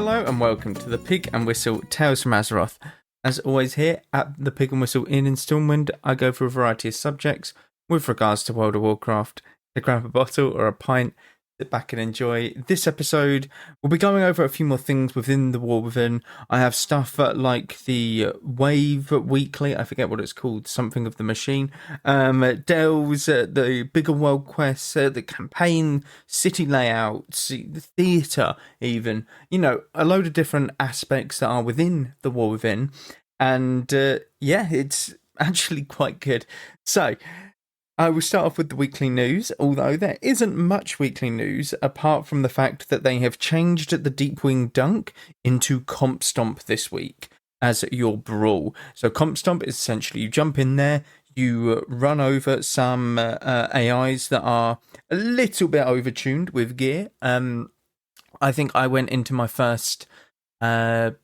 Hello and welcome to the Pig and Whistle Tales from Azeroth. As always here at the Pig and Whistle Inn in Stormwind, I go for a variety of subjects with regards to World of Warcraft. To grab a bottle or a pint, sit back and enjoy. This episode, we'll be going over a few more things within the War Within. I have stuff like the Wave Weekly, I forget what it's called, something of the machine. Delves, the bigger world quests, the campaign, city layouts, the theatre even. You know, a load of different aspects that are within the War Within. And yeah, it's actually quite good. So, I will start off with the weekly news, although there isn't much weekly news apart from the fact that they have changed the Deepwing Dunk into Comp Stomp this week as your brawl. So Comp Stomp is essentially you jump in there, you run over some AIs that are a little bit overtuned with gear. I think I went into my first Comp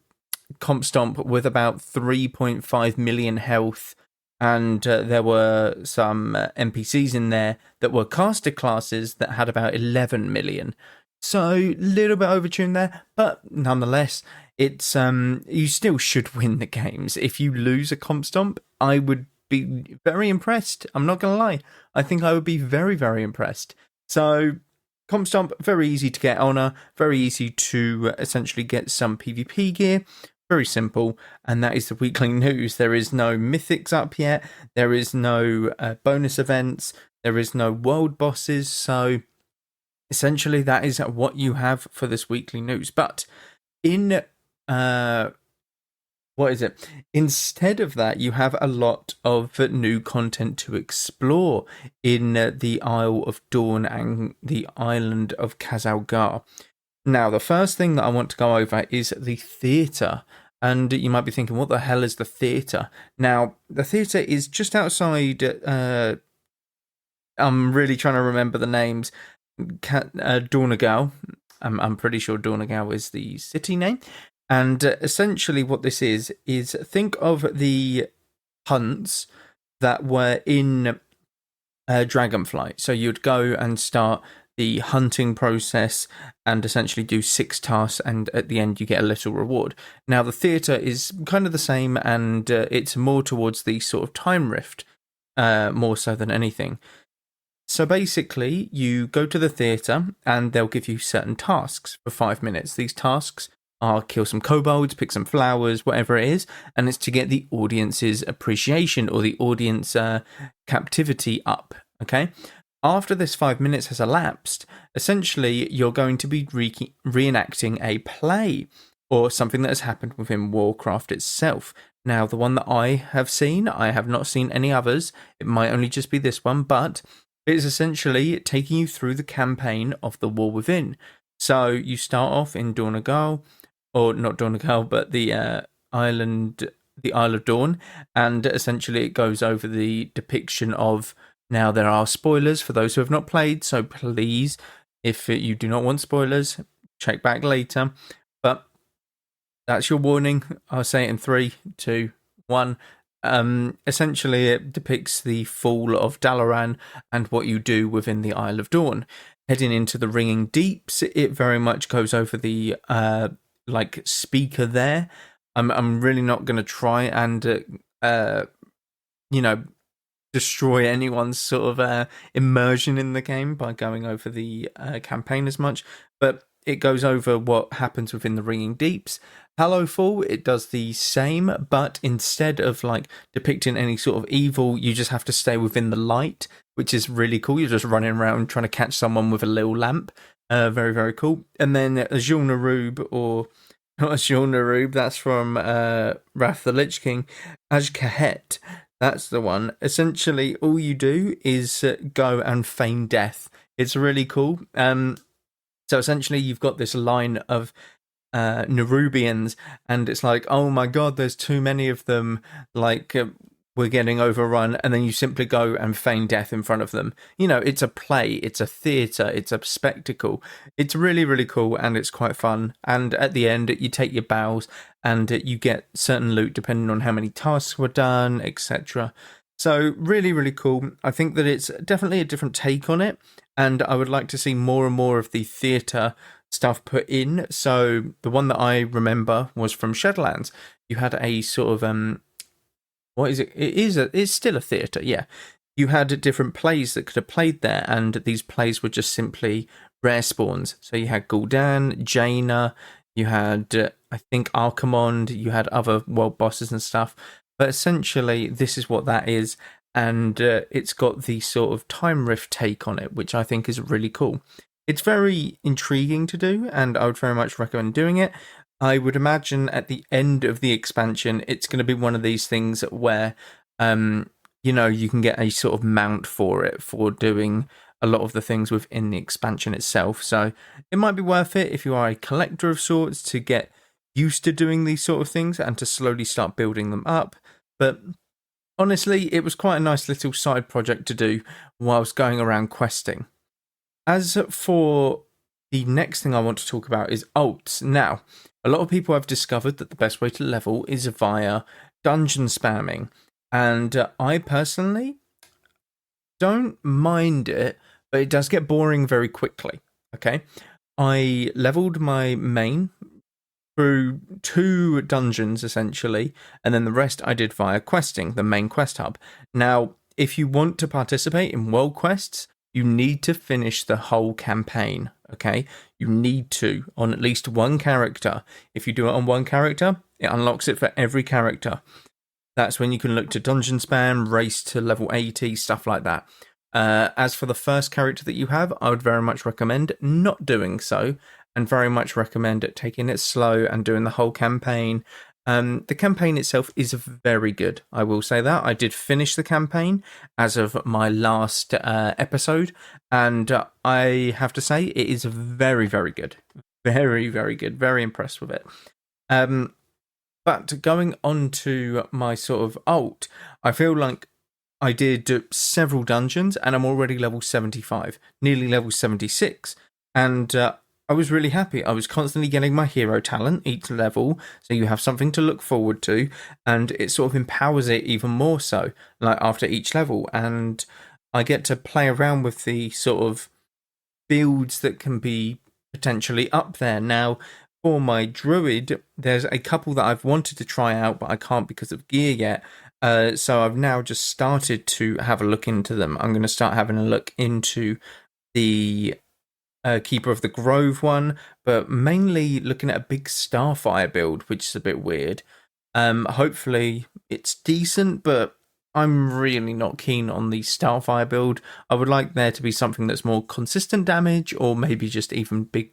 Stomp with about 3.5 million health. And there were some NPCs in there that were caster classes that had about 11 million. So a little bit overtuned there, but nonetheless, it's you still should win the games. If you lose a Comp Stomp, I would be very impressed. I'm not going to lie. I think I would be very, very impressed. So Comp Stomp, very easy to get honor, very easy to essentially get some PvP gear. Very simple, and that is the weekly news. There is no mythics up yet. There is no bonus events. There is no world bosses. So essentially, that is what you have for this weekly news. But in what is it? Instead of that, you have a lot of new content to explore in the Isle of Dawn and the island of Kazalgar. Now, the first thing that I want to go over is the theatre. And you might be thinking, what the hell is the theatre? Now, the theatre is just outside... I'm really trying to remember the names. Dornagal. I'm pretty sure Dornagal is the city name. And essentially what this is think of the hunts that were in Dragonflight. So you'd go and start the hunting process and essentially do 6 tasks, and at the end you get a little reward. Now the theatre is kind of the same, and it's more towards the sort of time rift, more so than anything. So basically you go to the theatre and they'll give you certain tasks for 5 minutes. These tasks are kill some kobolds, pick some flowers, whatever it is, and it's to get the audience's appreciation or the audience captivity up, okay? After this 5 minutes has elapsed, essentially you're going to be reenacting a play or something that has happened within Warcraft itself. Now, the one that I have seen, I have not seen any others. It might only just be this one, but it is essentially taking you through the campaign of the War Within. So you start off in Dornagal, or not Dornagal, but the Isle of Dawn, and essentially it goes over the depiction of. Now, there are spoilers for those who have not played, so please, if you do not want spoilers, check back later. But that's your warning. I'll say it in 3, 2, 1. Essentially, it depicts the fall of Dalaran and what you do within the Isle of Dawn. Heading into the Ringing Deeps, it very much goes over the speaker there. I'm really not going to try and destroy anyone's sort of immersion in the game by going over the campaign as much, but it goes over what happens within the Ringing Deeps. Hallowfall, it does the same, but instead of depicting any sort of evil, you just have to stay within the light, which is really cool. You're just running around trying to catch someone with a little lamp. Very, very cool. And then Azul Narub, or not Azul Narub, that's from Wrath the Lich King, Ajkahet. That's the one. Essentially, all you do is go and feign death. It's really cool. So essentially, you've got this line of Nerubians, and it's like, oh my god, there's too many of them. We're getting overrun, and then you simply go and feign death in front of them. You know, it's a play, it's a theatre, it's a spectacle. It's really, really cool, and it's quite fun. And at the end, you take your bows, and you get certain loot depending on how many tasks were done, etc. So really, really cool. I think that it's definitely a different take on it, and I would like to see more and more of the theatre stuff put in. So the one that I remember was from Shadowlands. You had a sort of what is it? It's still a theatre, yeah. You had different plays that could have played there, and these plays were just simply rare spawns. So you had Gul'dan, Jaina, you had I think Archimonde, you had other world bosses and stuff. But essentially, this is what that is, and it's got the sort of time rift take on it, which I think is really cool. It's very intriguing to do, and I would very much recommend doing it. I would imagine at the end of the expansion, it's going to be one of these things where, you can get a sort of mount for it for doing a lot of the things within the expansion itself. So it might be worth it if you are a collector of sorts to get used to doing these sort of things and to slowly start building them up. But honestly, it was quite a nice little side project to do whilst going around questing. As for the next thing I want to talk about is ults. Now, a lot of people have discovered that the best way to level is via dungeon spamming. And I personally don't mind it, but it does get boring very quickly. Okay. I leveled my main through 2 dungeons essentially, and then the rest I did via questing, the main quest hub. Now, if you want to participate in world quests, you need to finish the whole campaign, okay? You need to, on at least one character. If you do it on one character, it unlocks it for every character. That's when you can look to dungeon spam, race to level 80, stuff like that. As for the first character that you have, I would very much recommend not doing so, and very much recommend taking it slow and doing the whole campaign. The campaign itself is very good, I will say that. I did finish the campaign as of my last episode, and I have to say it is very, very good. Very, very good. Very impressed with it. But going on to my sort of ult, I feel like I did several dungeons and I'm already level 75, nearly level 76. And I was really happy. I was constantly getting my hero talent each level, so you have something to look forward to, and it sort of empowers it even more so, like after each level. And I get to play around with the sort of builds that can be potentially up there. Now, for my druid, there's a couple that I've wanted to try out, but I can't because of gear yet. So I've now just started to have a look into them. I'm going to start having a look into the Keeper of the Grove one, but mainly looking at a big Starfire build, which is a bit weird. Hopefully it's decent, but I'm really not keen on the Starfire build. I would like there to be something that's more consistent damage, or maybe just even big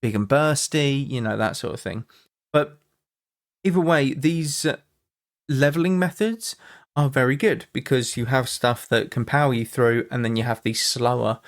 and bursty, that sort of thing. But either way, these leveling methods are very good because you have stuff that can power you through, and then you have these slower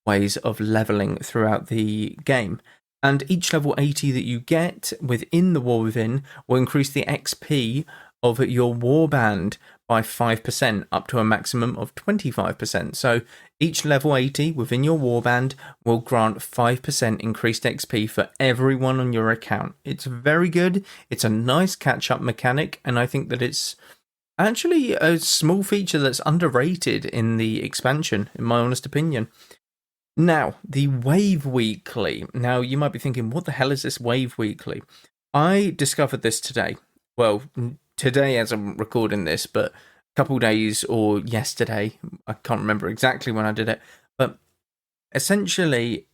ways of leveling throughout the game. And each level 80 that you get within the War Within will increase the XP of your warband by 5% up to a maximum of 25%. So each level 80 within your warband will grant 5% increased XP for everyone on your account. It's very good. It's a nice catch-up mechanic, and I think that it's actually a small feature that's underrated in the expansion, in my honest opinion. Now, the Wave Weekly. Now, you might be thinking, what the hell is this Wave Weekly? I discovered this today. Well, today as I'm recording this, but a couple days or yesterday. I can't remember exactly when I did it. But essentially,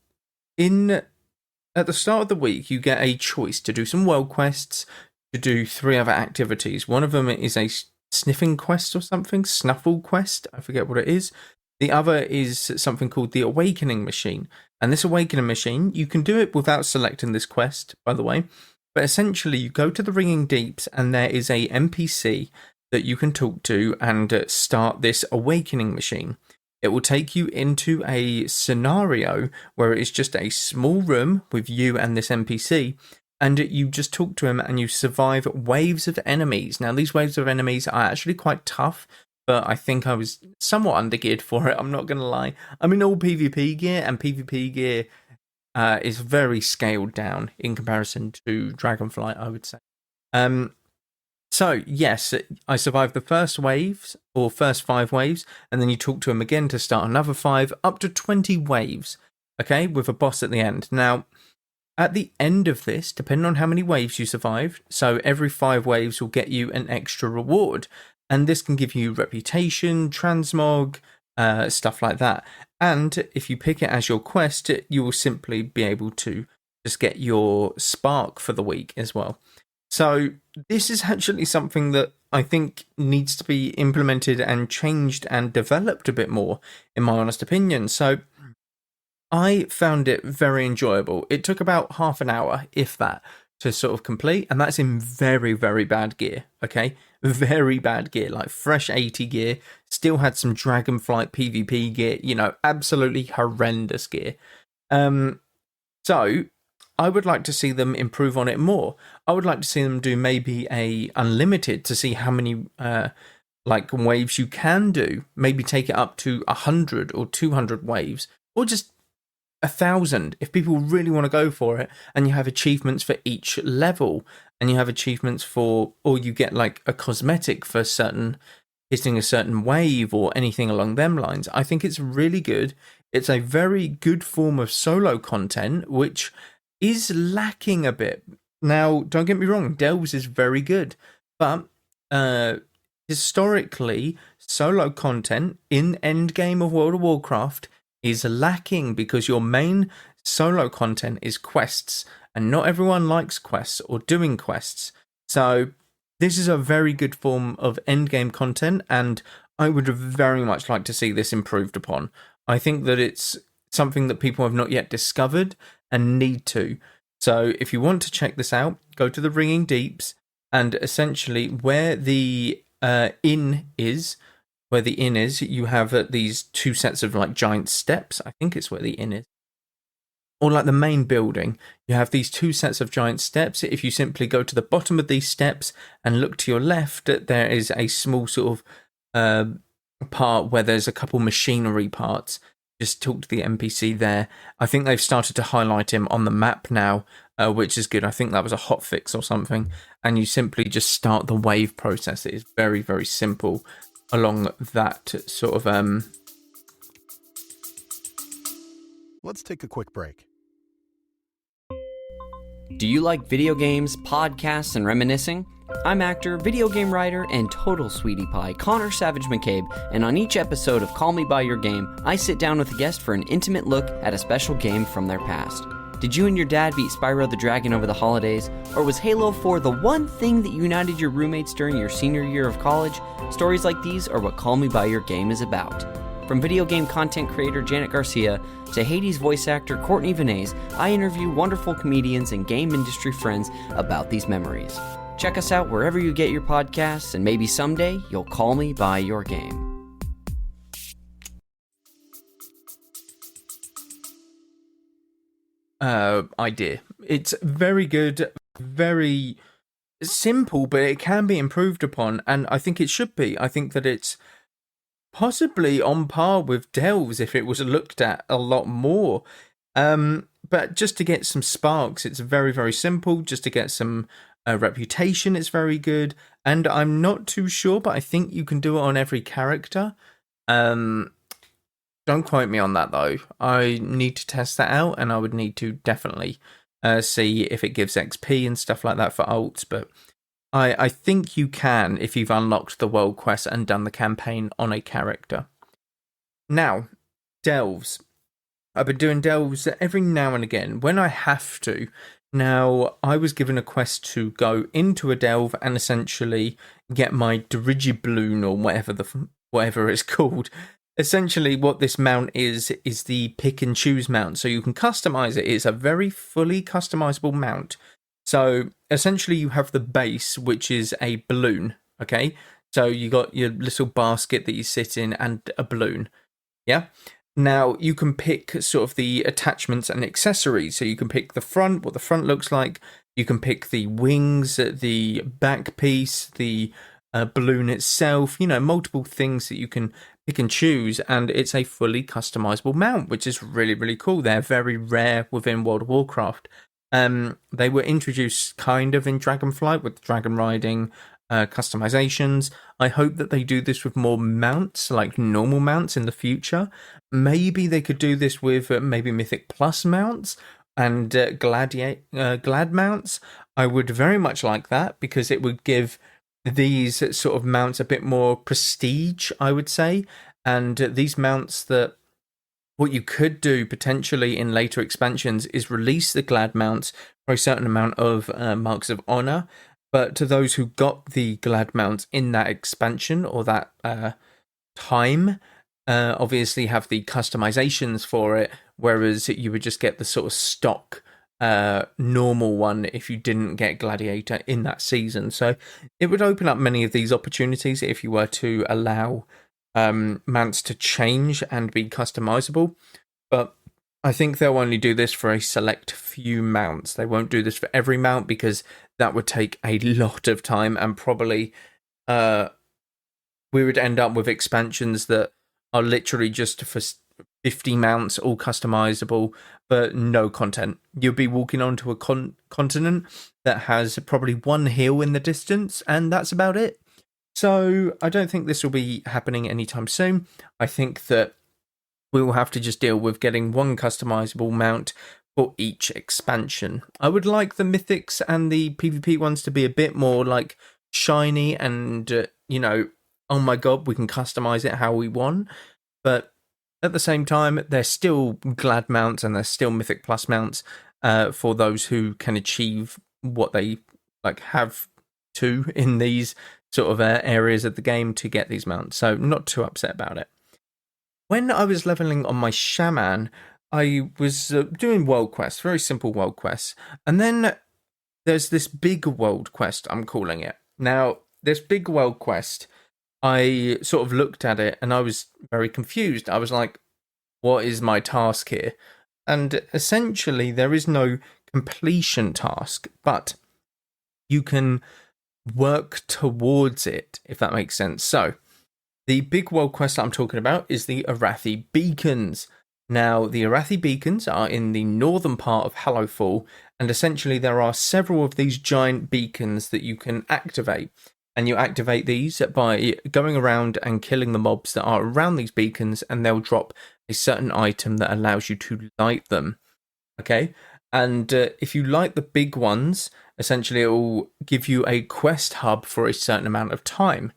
at the start of the week, you get a choice to do some world quests, to do 3 other activities. One of them is a sniffing quest or something, snuffle quest. I forget what it is. The other is something called the Awakening Machine. And this Awakening Machine, you can do it without selecting this quest, by the way. But essentially, you go to the Ringing Deeps and there is a NPC that you can talk to and start this Awakening Machine. It will take you into a scenario where it is just a small room with you and this NPC. And you just talk to him and you survive waves of enemies. Now, these waves of enemies are actually quite tough, but I think I was somewhat undergeared for it, I'm not going to lie. I'm in all PvP gear, and PvP gear is very scaled down in comparison to Dragonflight, I would say. So, yes, I survived the first waves, or first 5 waves, and then you talk to him again to start another 5, up to 20 waves, okay, with a boss at the end. Now, at the end of this, depending on how many waves you survived, so every 5 waves will get you an extra reward, and this can give you reputation, transmog, stuff like that. And if you pick it as your quest, you will simply be able to just get your spark for the week as well. So this is actually something that I think needs to be implemented and changed and developed a bit more, in my honest opinion. So I found it very enjoyable. It took about half an hour, if that, to sort of complete, and that's in very, very bad gear, okay? Very bad gear, like fresh 80 gear, still had some Dragonflight PvP gear, absolutely horrendous gear. So I would like to see them improve on it more. I would like to see them do maybe a unlimited to see how many waves you can do. Maybe take it up to 100 or 200 waves, or just 1,000 if people really want to go for it, and you have achievements for each level, and you have achievements for, or you get like a cosmetic for hitting a certain wave or anything along them lines. I think it's really good. It's a very good form of solo content, which is lacking a bit. Now, don't get me wrong, Delves is very good, but historically, solo content in endgame of World of Warcraft is lacking because your main solo content is quests, and not everyone likes quests or doing quests. So this is a very good form of endgame content, and I would very much like to see this improved upon. I think that it's something that people have not yet discovered and need to. So if you want to check this out, go to the Ringing Deeps, and essentially where the inn is, you have these 2 sets of like giant steps. I think it's where the inn is. Or like the main building, you have these 2 sets of giant steps. If you simply go to the bottom of these steps and look to your left, there is a small sort of part where there's a couple machinery parts. Just talk to the NPC there. I think they've started to highlight him on the map now, which is good. I think that was a hotfix or something. And you simply just start the wave process. It is very, very simple along that sort of... Let's take a quick break. Do you like video games, podcasts, and reminiscing? I'm actor, video game writer, and total sweetie pie Connor Savage McCabe, and on each episode of Call Me By Your Game, I sit down with a guest for an intimate look at a special game from their past. Did you and your dad beat Spyro the Dragon over the holidays? Or was Halo 4 the one thing that united your roommates during your senior year of college? Stories like these are what Call Me By Your Game is about. From video game content creator Janet Garcia to Hades voice actor Courtney Vinay's, I interview wonderful comedians and game industry friends about these memories. Check us out wherever you get your podcasts, and maybe someday you'll call me by your game. Idea. It's very good, very simple, but it can be improved upon, and I think it should be. I think that it's possibly on par with Delves if it was looked at a lot more. But just to get some sparks, it's very, very simple. Just to get some reputation, it's very good. And I'm not too sure, but I think you can do it on every character. Don't quote me on that, though. I need to test that out, and I would need to definitely see if it gives XP and stuff like that for ults, but I think you can if you've unlocked the world quest and done the campaign on a character. Now, Delves. I've been doing Delves every now and again when I have to. Now, I was given a quest to go into a Delve and essentially get my Dirigibloon or whatever it's called. Essentially, what this mount is the pick and choose mount, so you can customize it. It's a very fully customizable mount. So essentially you have the base, which is a balloon, okay? So you got your little basket that you sit in and a balloon, yeah? Now you can pick sort of the attachments and accessories. So you can pick the front, what the front looks like. You can pick the wings, the back piece, the balloon itself, multiple things that you can pick and choose. And it's a fully customizable mount, which is really, really cool. They're very rare within World of Warcraft. They were introduced kind of in Dragonflight with dragon riding, customizations. I hope that they do this with more mounts, like normal mounts in the future. Maybe they could do this with maybe Mythic Plus mounts and Glad mounts. I would very much like that, because it would give these sort of mounts a bit more prestige, I would say. And these mounts, that what you could do potentially in later expansions is release the Glad mounts for a certain amount of marks of honor. But to those who got the Glad mounts in that expansion or that time, obviously have the customizations for it, whereas you would just get the sort of stock normal one if you didn't get Gladiator in that season. So it would open up many of these opportunities if you were to allow mounts to change and be customizable. But I think they'll only do this for a select few mounts. They won't do this for every mount, because that would take a lot of time, and probably we would end up with expansions that are literally just for 50 mounts, all customizable, but no content. You'll be walking onto a continent that has probably one hill in the distance, and that's about it. So I don't think this will be happening anytime soon. I think that we will have to just deal with getting one customizable mount for each expansion. I would like the mythics and the PvP ones to be a bit more like shiny and, oh my god, we can customize it how we want. But at the same time, they're still Glad mounts and they're still Mythic Plus mounts for those who can achieve what they have to in these sort of areas of the game to get these mounts. So not too upset about it. When I was leveling on my shaman, I was doing world quests, very simple world quests. And then there's this big world quest, I'm calling it. Now, this big world quest, I sort of looked at it and I was very confused. I was like, what is my task here? And essentially, there is no completion task, but you can work towards it, if that makes sense. So, the big world quest that I'm talking about is the Arathi Beacons. Now, the Arathi Beacons are in the northern part of Hallowfall, and essentially there are several of these giant beacons that you can activate. And you activate these by going around and killing the mobs that are around these beacons, and they'll drop a certain item that allows you to light them. Okay? And if you light the big ones, essentially it will give you a quest hub for a certain amount of time.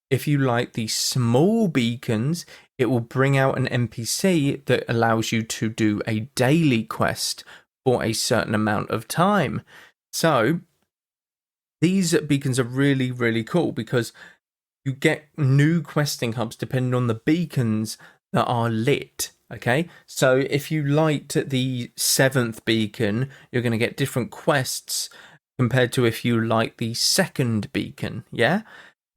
If you light the small beacons, it will bring out an NPC that allows you to do a daily quest for a certain amount of time. So, these beacons are really, really cool because you get new questing hubs depending on the beacons that are lit. Okay, so if you light the 7th beacon, you're going to get different quests compared to if you light the 2nd beacon. Yeah.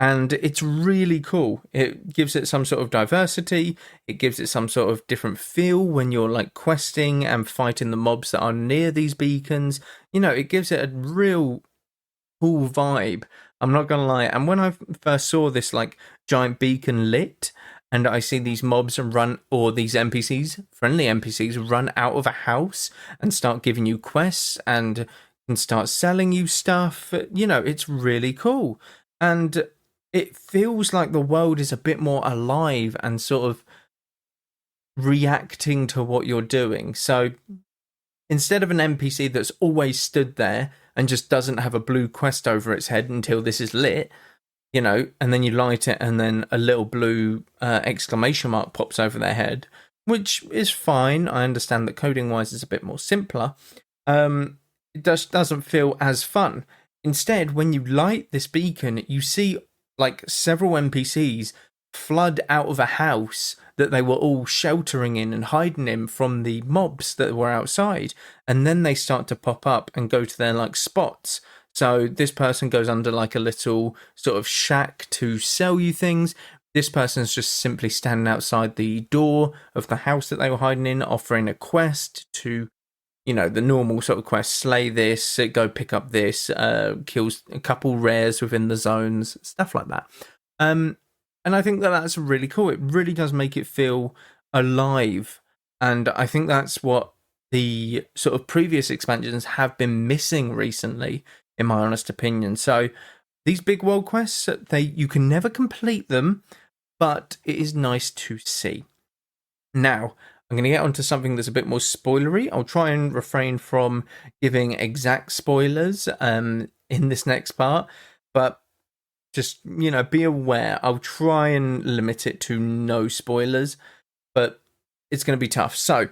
And it's really cool. It gives it some sort of diversity. It gives it some sort of different feel when you're like questing and fighting the mobs that are near these beacons. It gives it a real cool vibe. I'm not going to lie. And when I first saw this like giant beacon lit and I see these mobs run, or these NPCs, friendly NPCs, run out of a house and start giving you quests and start selling you stuff, it's really cool. And it feels like the world is a bit more alive and sort of reacting to what you're doing. So instead of an NPC that's always stood there and just doesn't have a blue quest over its head until this is lit, and then you light it and then a little blue exclamation mark pops over their head, which is fine. I understand that coding-wise is a bit more simpler. It just doesn't feel as fun. Instead, when you light this beacon, you see like several NPCs flood out of a house that they were all sheltering in and hiding in from the mobs that were outside. And then they start to pop up and go to their like spots. So this person goes under like a little sort of shack to sell you things. This person's just simply standing outside the door of the house that they were hiding in, offering a quest to, the normal sort of quest, slay this, go pick up this, kills a couple rares within the zones, stuff like that. And I think that that's really cool. It really does make it feel alive. And I think that's what the sort of previous expansions have been missing recently, in my honest opinion. So these big world quests, you can never complete them, but it is nice to see. Now, I'm going to get onto something that's a bit more spoilery. I'll try and refrain from giving exact spoilers in this next part, but just, be aware. I'll try and limit it to no spoilers, but it's going to be tough. So,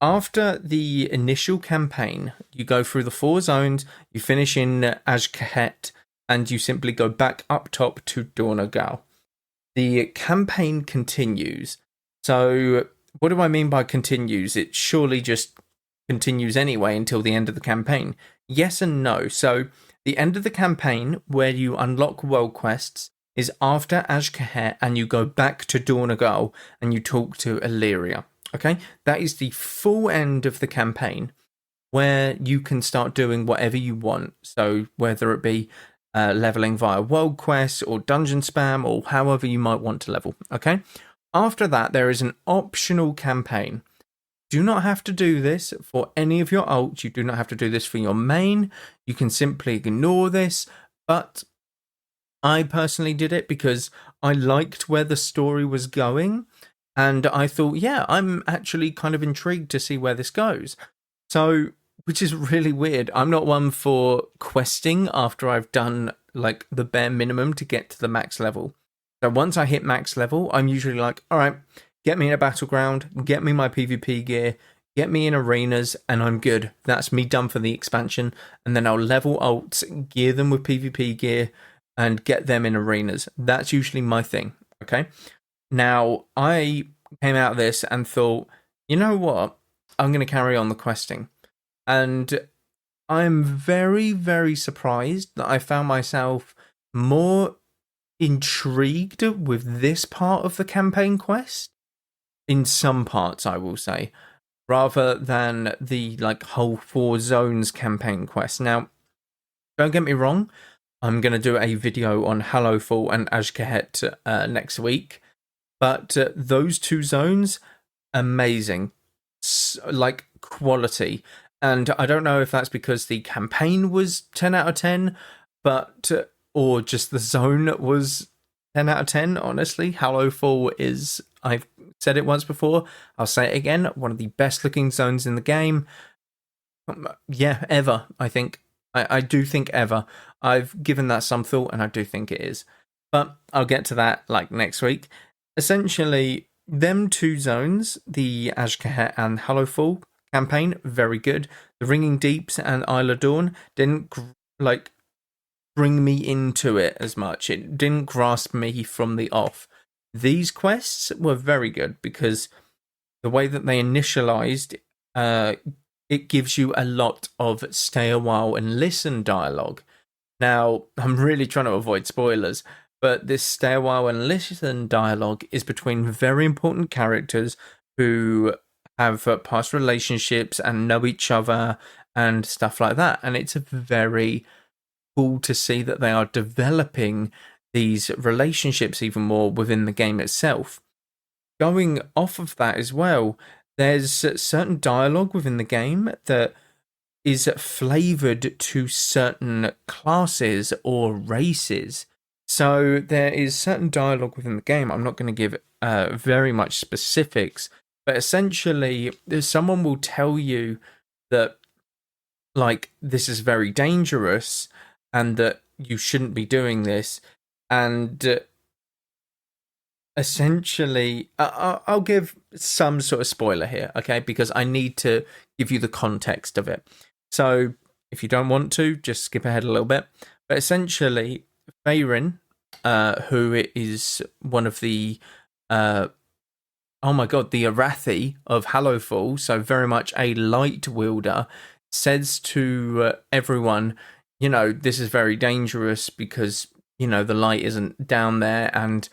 after the initial campaign, you go through the 4 zones, you finish in Azkahet, and you simply go back up top to Dornagal. The campaign continues. So, what do I mean by continues? It surely just continues anyway until the end of the campaign. Yes and no. So, the end of the campaign, where you unlock world quests, is after Azkahet, and you go back to Dornagal, and you talk to Illyria. Okay, that is the full end of the campaign, where you can start doing whatever you want. So whether it be leveling via world quests or dungeon spam or however you might want to level. Okay, after that there is an optional campaign. Do not have to do this for any of your ults. You do not have to do this for your main. You can simply ignore this. But I personally did it because I liked where the story was going. And I thought, yeah, I'm actually kind of intrigued to see where this goes. So, which is really weird. I'm not one for questing after I've done like the bare minimum to get to the max level. So once I hit max level, I'm usually like, all right, get me in a battleground, get me my PvP gear, get me in arenas, and I'm good. That's me done for the expansion. And then I'll level ults, gear them with PvP gear, and get them in arenas. That's usually my thing, okay? Now, I came out of this and thought, you know what? I'm going to carry on the questing. And I'm very, very surprised that I found myself more intrigued with this part of the campaign quest. In some parts, I will say. Rather than the whole 4 zones campaign quest. Now, don't get me wrong. I'm going to do a video on Hallowfall and Azkahet next week. But those 2 zones, amazing, quality. And I don't know if that's because the campaign was 10 out of 10, but or just the zone was 10 out of 10. Honestly, Hallowfall is, I've said it once before, I'll say it again, one of the best looking zones in the game. Yeah, ever, I think. I do think ever. I've given that some thought, and I do think it is. But I'll get to that next week. Essentially, them 2 zones, the Azkahet and Hallowfall campaign, very good. The Ringing Deeps and Isle of Dawn didn't bring me into it as much. It didn't grasp me from the off. These quests were very good because the way that they initialized, it gives you a lot of stay a while and listen dialogue. Now, I'm really trying to avoid spoilers, but this stay a while and listen dialogue is between very important characters who have past relationships and know each other and stuff like that. And it's very cool to see that they are developing these relationships even more within the game itself. Going off of that as well, there's certain dialogue within the game that is flavored to certain classes or races. So there is certain dialogue within the game. I'm not going to give very much specifics, but essentially someone will tell you that this is very dangerous and that you shouldn't be doing this. And essentially, I'll give some sort of spoiler here, okay? Because I need to give you the context of it. So if you don't want to, just skip ahead a little bit. But essentially, Faerun, who is one of the, the Arathi of Hallowfall, so very much a light wielder, says to everyone, this is very dangerous because, the light isn't down there. And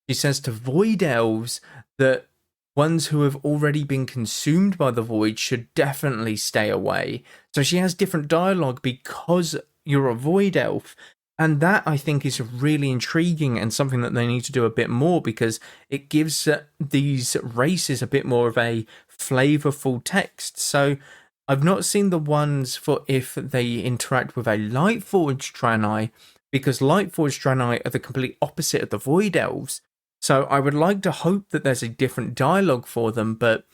she says to void elves that ones who have already been consumed by the void should definitely stay away. So she has different dialogue because you're a void elf. And that, I think, is really intriguing and something that they need to do a bit more because it gives these races a bit more of a flavorful text. So I've not seen the ones for if they interact with a Lightforged Draenei, because Lightforged Draenei are the complete opposite of the Void Elves. So I would like to hope that there's a different dialogue for them, but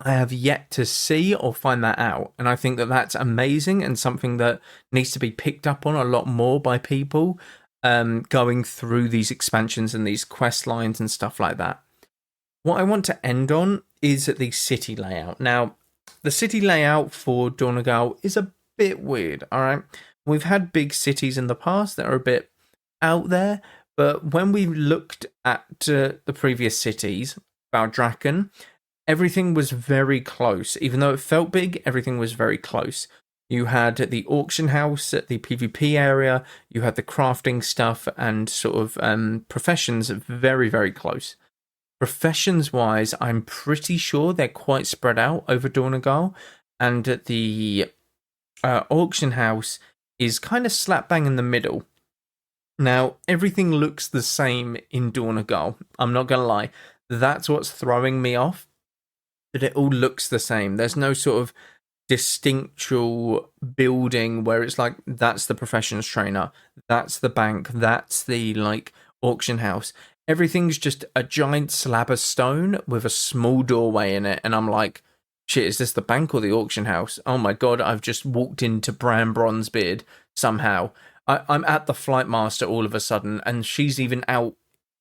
I have yet to see or find that out. And I think that that's amazing and something that needs to be picked up on a lot more by people going through these expansions and these quest lines and stuff like that. What I want to end on is the city layout. Now, the city layout for Dornagal is a bit weird, all right? We've had big cities in the past that are a bit out there, but when we looked at the previous cities, Valdrakken, everything was very close. Even though it felt big, everything was very close. You had the auction house at the PvP area, you had the crafting stuff and sort of professions very, very close. Professions-wise, I'm pretty sure they're quite spread out over Dornagal, and the auction house is kind of slap bang in the middle. Now, everything looks the same in Dornagal. I'm not going to lie. That's what's throwing me off. That it all looks the same. There's no sort of distinctual building where it's like, that's the professions trainer, that's the bank, that's the like auction house. Everything's just a giant slab of stone with a small doorway in it. And I'm like, shit, is this the bank or the auction house? Oh my god, I've just walked into Bran Bronzebeard somehow. I'm at the Flight Master all of a sudden, and she's even out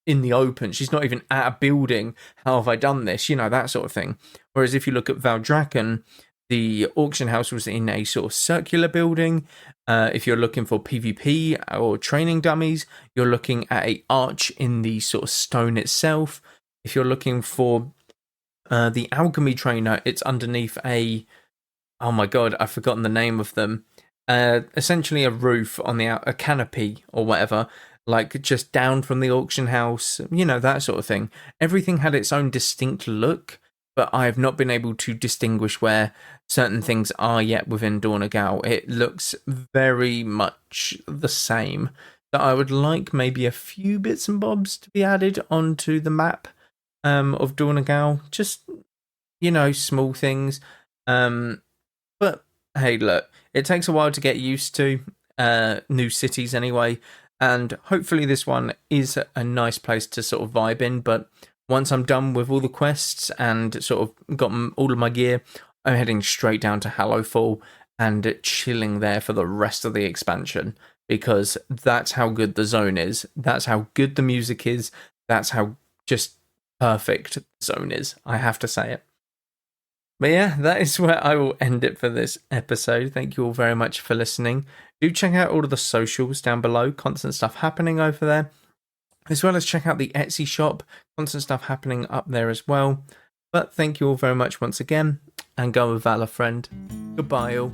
in the open. She's not even at a building. How have I done this? You know, that sort of thing. Whereas if you look at Valdrakken, the auction house was in a sort of circular building. If you're looking for PvP or training dummies, you're looking at a arch in the sort of stone itself. If you're looking for the alchemy trainer, it's underneath a... Oh my god, I've forgotten the name of them. Essentially a roof on a canopy or whatever, like just down from the auction house, you know, that sort of thing. Everything had its own distinct look, but I have not been able to distinguish where certain things are yet within Dornagal. It looks very much the same. So I would like maybe a few bits and bobs to be added onto the map of Dornagal. Just, you know, small things. But hey, look, it takes a while to get used to new cities anyway. And hopefully this one is a nice place to sort of vibe in. But once I'm done with all the quests and sort of got all of my gear, I'm heading straight down to Hallowfall and chilling there for the rest of the expansion. Because that's how good the zone is. That's how good the music is. That's how just perfect the zone is. I have to say it. But yeah, that is where I will end it for this episode. Thank you all very much for listening. Do check out all of the socials down below. Constant stuff happening over there. As well as check out the Etsy shop. Constant stuff happening up there as well. But thank you all very much once again. And go with Valor, friend. Goodbye all.